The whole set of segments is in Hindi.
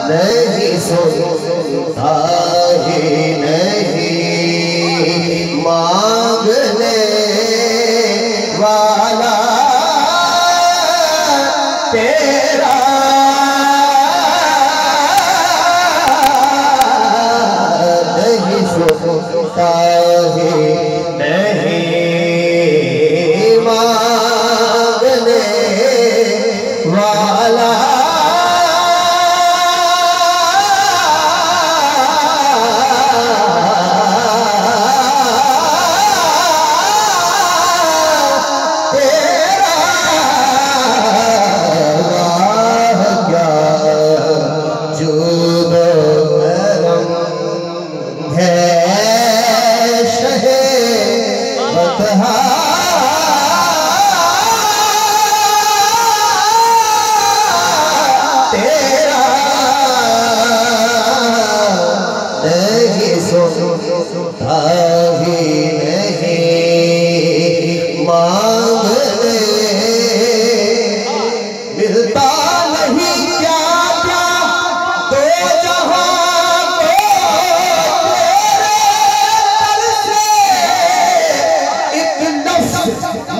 नहीं सुनता ही नहीं, मांगने वाला तेरा नहीं सुनता ही नहीं, मांगने वाला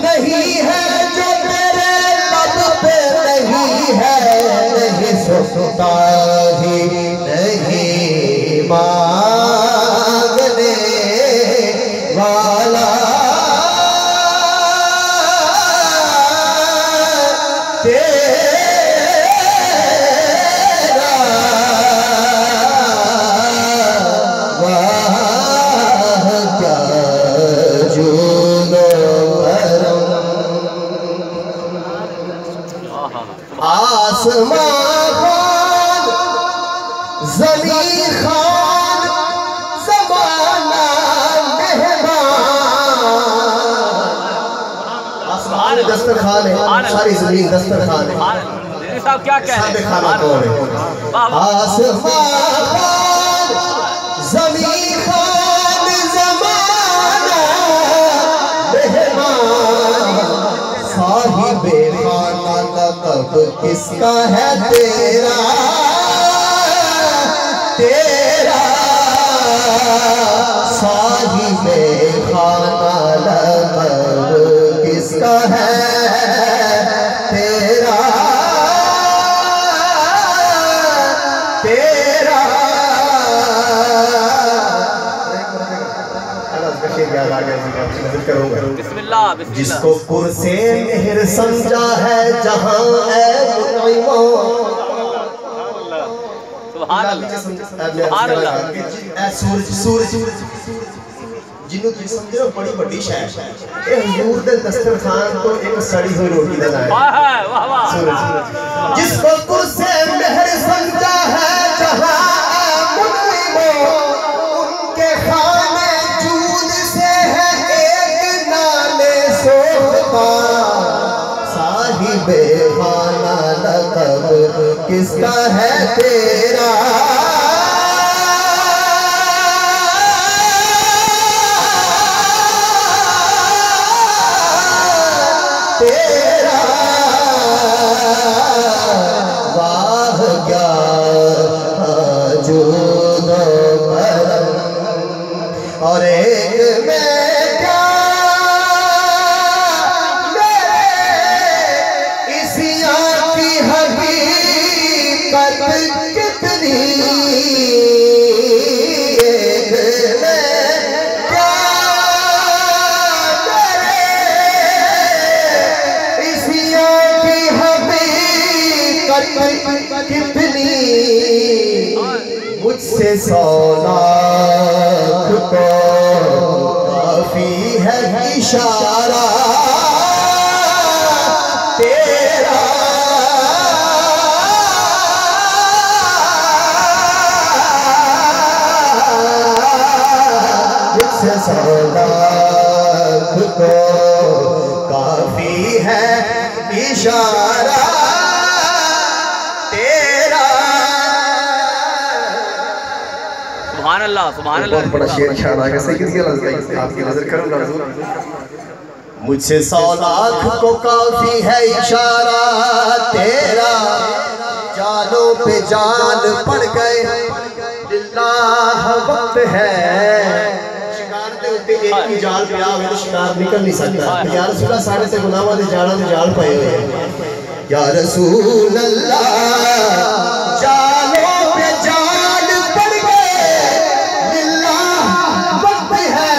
नहीं है जो तेरे लब पे नहीं है, नहीं सुनता ही नहीं, मांगने वाला तेरा वाह क्या जुल्म आसमां खान ज़मीन खान ज़माना मेहमान। आसमान दस्तरखान है, सारी ज़मीन दस्तरखान है। साहब क्या कह रहे हैं? खाना कौन है? आसमान खान ज़मीन खान ज़माना मेहमान। साहिबे खाना लक़ब किसका है तेरा, तेरा साहिबे खाना लक़ब किसका है तेरा, तेरा बिस्मिल्लाह बिस्मिल्लाह। जिसको कुर्से मेहर समझा है जहां है मुनइमो, सुभान अल्लाह सुभान अल्लाह। सूरज सूरज जिन्हों तुम समझो बड़ी बड़ी शय ये हुजूर दे दस्तरखान तो एक सड़ी हुई रोटी दा नाम है। वाह वाह। सूरज जिसको कुर्से मेहर समझा है जहां है मुनइमो, उनके खाने जूद से है एक नाले सोता। साहिबे खाना लक़ब किसका है तेरा, तेरा वाह क्या जुल्म करम। और एक में क्या मेरे इसिया की हकीकत कितनी, एक में क्या मेरे इसिया की हकीकत कितनी, मुझसे 100 लाख को काफी है इशारा तेरा, मुझसे 100 लाख को काफी है इशारा तेरा। सुभान अल्लाह सुभान अल्लाह। बड़ा शेर शान आ गया। सही आपकी नजर करूँ मुझसे 100 लाख को काफी है इशारा तेरा, जानो पे जान पड़ गए, अल्लाह वक्त है। शिकार दे उत्ते एक ही जाल पिया होवे तो शिकार निकल नहीं सकता। या रसूल अल्लाह साढ़े से गुनाहां दे जालां दे जाल पए होए हैं। या रसूल अल्लाह जालों पे जाल पड़ गए, अल्लाह वक्त है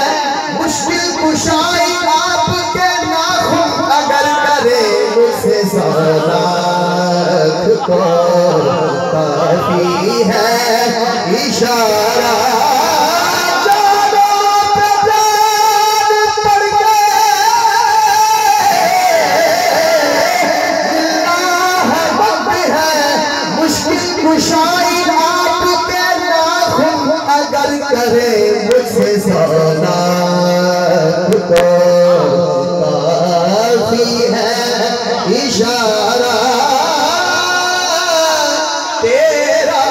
मुश्किल कुशाई आपके नाखुन अगर करे मुझसे सलाख को काफी है इशारा। मुशाई आपके नाखुन अगर करे मुझसे सलाख को काफी है इशारा तेरा।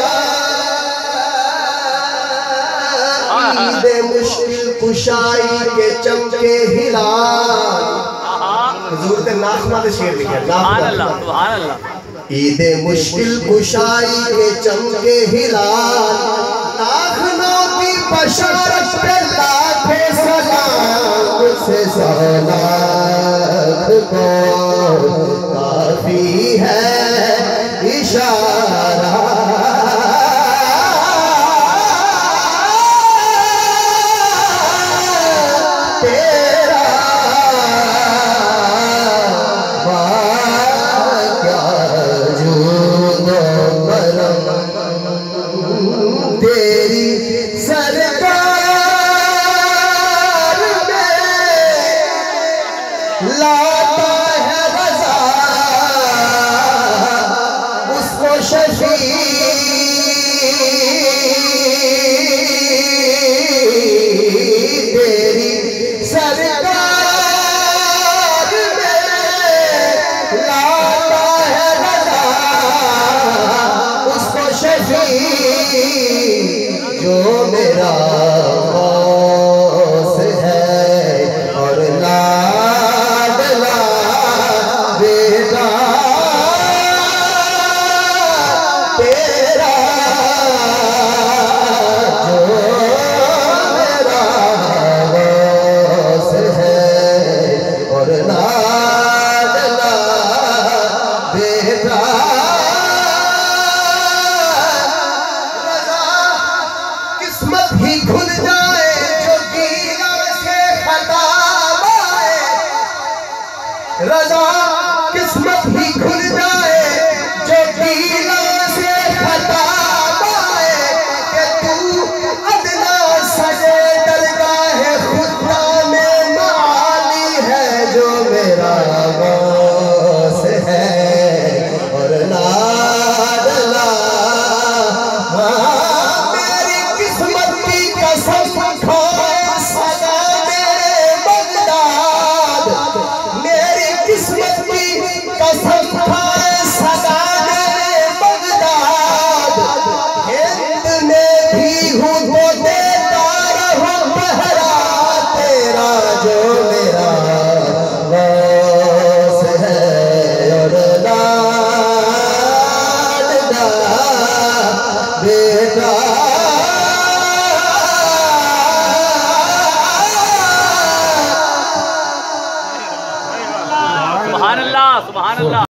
ईद मुश्किल कुशाई के चमके हिलाल, हुजूर ते नाखमा दे शेर लिखा। सुभान अल्लाह, सुभान अल्लाह। ईद मुश्किल कुशाई के चमके हिलाल, नाखनों की बशारत पे लाखे सलाम मुझसे सलाख को काफी है इशारा। तेरी सरकार में लाता है रज़ा, उसको शफी तेरी सरकार में लाता है रज़ा, उसको शफी जो मेरा गौस है और लाडला बेटा तेरा। जो मेरा गौस है और लाडला बेटा। किस्मत ही खुल जाए जो गीला से खता आए, रज़ा किस्मत ही खुल जाए जो गीला से खता आए, कि तू अदना सजे दरगाह खुदा में माली है। जो मेरा गौस है और लाडला कसम खाए सदा मेरे बगदाद, हिंद में भी हूँ तो देता रहूं पहरा तेरा। जो मेरा गौस है और लाडला बेटा। सुभान अल्लाह, सुभान अल्लाह।